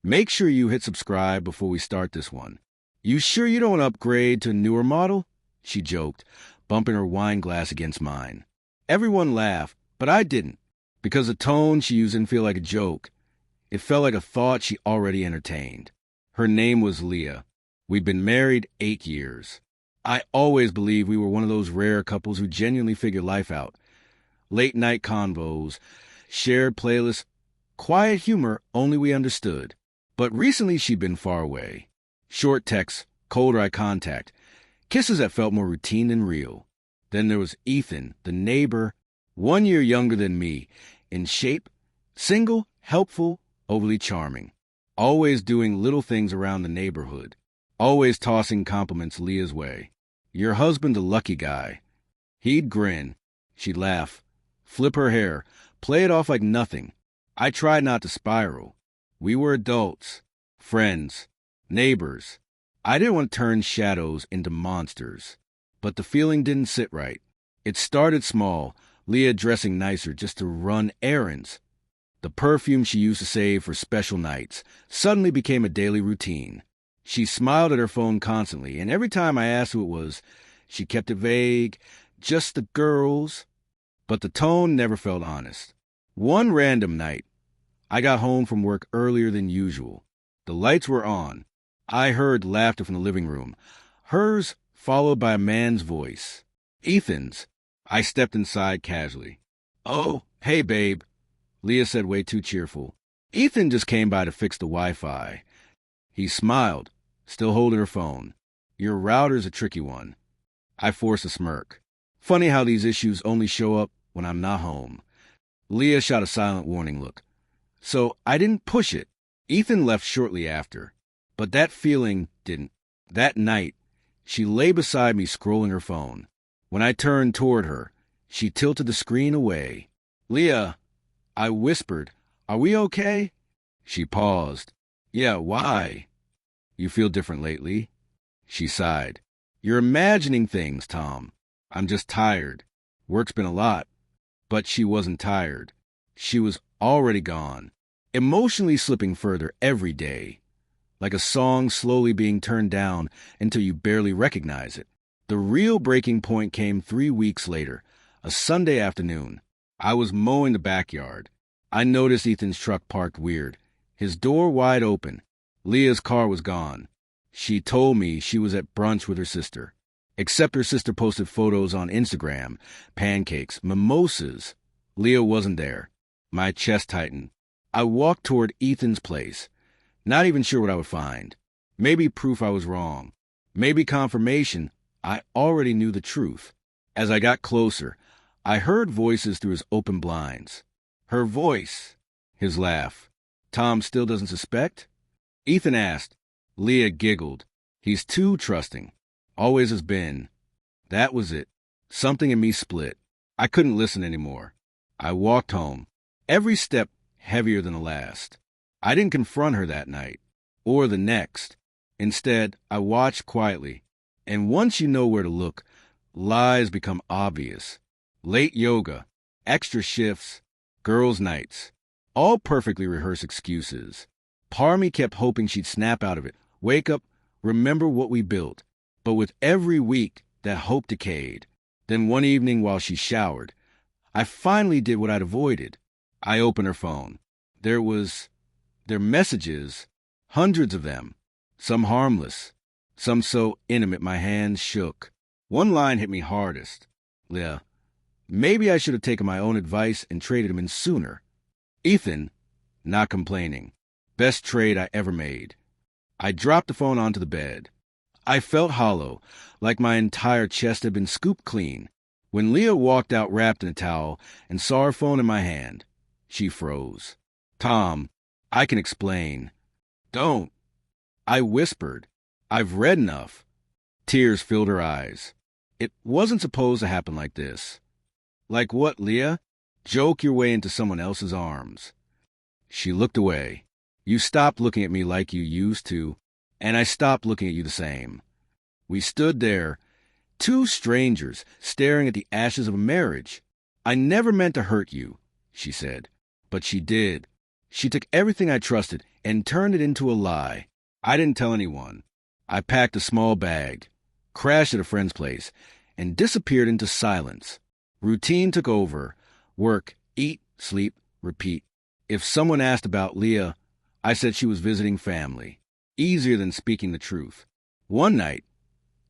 Make sure you hit subscribe before we start this one. You sure you don't upgrade to a newer model? She joked, bumping her wine glass against mine. Everyone laughed, but I didn't, because the tone she used didn't feel like a joke. It felt like a thought she already entertained. Her name was Leah. We'd been married 8 years. I always believed we were one of those rare couples who genuinely figure life out. Late-night convos, shared playlists, quiet humor only we understood. But recently she'd been far away. Short texts, cold eye contact, kisses that felt more routine than real. Then there was Ethan, the neighbor, 1 year younger than me, in shape, single, helpful, overly charming. Always doing little things around the neighborhood. Always tossing compliments Leah's way. Your husband a lucky guy. He'd grin. She'd laugh, flip her hair, play it off like nothing. I tried not to spiral. We were adults, friends, neighbors. I didn't want to turn shadows into monsters. But the feeling didn't sit right. It started small, Leah dressing nicer just to run errands. The perfume she used to save for special nights suddenly became a daily routine. She smiled at her phone constantly, and every time I asked who it was, she kept it vague, just the girls. But the tone never felt honest. One random night, I got home from work earlier than usual. The lights were on. I heard laughter from the living room. Hers followed by a man's voice. Ethan's. I stepped inside casually. "Oh, hey, babe," Leah said way too cheerful. "Ethan just came by to fix the Wi-Fi." He smiled, still holding her phone. "Your router's a tricky one." I forced a smirk. Funny how these issues only show up when I'm not home. Leah shot a silent warning look. So I didn't push it. Ethan left shortly after. But that feeling didn't. That night, she lay beside me scrolling her phone. When I turned toward her, she tilted the screen away. "Leah," I whispered, "are we okay?" She paused. "Yeah, why?" "You feel different lately." She sighed. "You're imagining things, Tom. I'm just tired. Work's been a lot." But she wasn't tired. She was already gone, emotionally slipping further every day, like a song slowly being turned down until you barely recognize it. The real breaking point came 3 weeks later, a Sunday afternoon. I was mowing the backyard. I noticed Ethan's truck parked weird, his door wide open. Leah's car was gone. She told me she was at brunch with her sister. Except her sister posted photos on Instagram, pancakes, mimosas. Leah wasn't there. My chest tightened. I walked toward Ethan's place, not even sure what I would find. Maybe proof I was wrong. Maybe confirmation I already knew the truth. As I got closer, I heard voices through his open blinds. Her voice. His laugh. "Tom still doesn't suspect?" Ethan asked. Leah giggled. "He's too trusting. Always has been." That was it. Something in me split. I couldn't listen anymore. I walked home, every step heavier than the last. I didn't confront her that night, or the next. Instead, I watched quietly. And once you know where to look, lies become obvious. Late yoga, extra shifts, girls' nights, all perfectly rehearsed excuses. Part of me kept hoping she'd snap out of it, wake up, remember what we built. But with every week, that hope decayed. Then one evening while she showered, I finally did what I'd avoided. I opened her phone. Their messages, hundreds of them, some harmless, some so intimate my hands shook. One line hit me hardest. "Leah, maybe I should have taken my own advice and traded him in sooner." Ethan, not complaining. Best trade I ever made. I dropped the phone onto the bed. I felt hollow, like my entire chest had been scooped clean. When Leah walked out wrapped in a towel and saw her phone in my hand, she froze. "Tom, I can explain." "Don't." I whispered. "I've read enough." Tears filled her eyes. "It wasn't supposed to happen like this." "Like what, Leah?" "Joke your way into someone else's arms." She looked away. "You stopped looking at me like you used to, and I stopped looking at you the same." We stood there, two strangers staring at the ashes of a marriage. "I never meant to hurt you," she said. But she did. She took everything I trusted and turned it into a lie. I didn't tell anyone. I packed a small bag, crashed at a friend's place, and disappeared into silence. Routine took over. Work, eat, sleep, repeat. If someone asked about Leah, I said she was visiting family. Easier than speaking the truth. One night,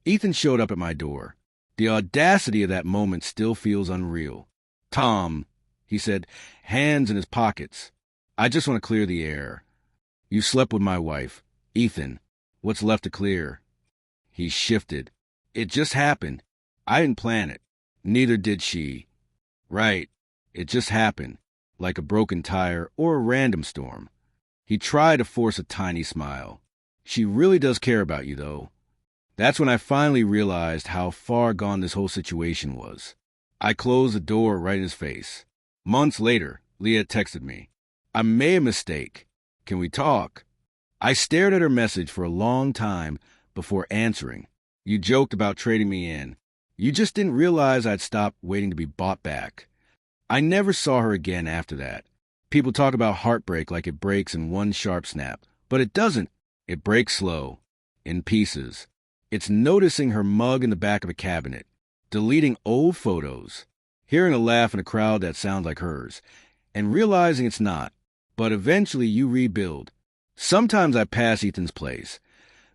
Ethan showed up at my door. The audacity of that moment still feels unreal. "Tom," he said, hands in his pockets. "I just want to clear the air. You slept with my wife. Ethan, what's left to clear?" He shifted. "It just happened. I didn't plan it. Neither did she." "Right. It just happened. Like a broken tire or a random storm." He tried to force a tiny smile. "She really does care about you, though." That's when I finally realized how far gone this whole situation was. I closed the door right in his face. Months later, Leah texted me. "I made a mistake. Can we talk?" I stared at her message for a long time before answering. "You joked about trading me in. You just didn't realize I'd stopped waiting to be bought back." I never saw her again after that. People talk about heartbreak like it breaks in one sharp snap, but it doesn't. It breaks slow, in pieces. It's noticing her mug in the back of a cabinet, deleting old photos, hearing a laugh in a crowd that sounds like hers, and realizing it's not. But eventually you rebuild. Sometimes I pass Ethan's place.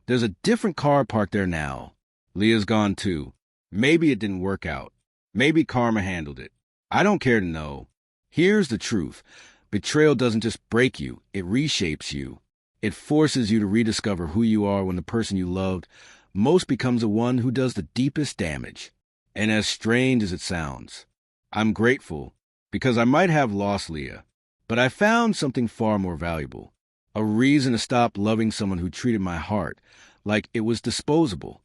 There's a different car parked there now. Leah's gone too. Maybe it didn't work out. Maybe karma handled it. I don't care to know. Here's the truth. Betrayal doesn't just break you, it reshapes you. It forces you to rediscover who you are when the person you loved most becomes the one who does the deepest damage. And as strange as it sounds, I'm grateful because I might have lost Leah, but I found something far more valuable. A reason to stop loving someone who treated my heart like it was disposable.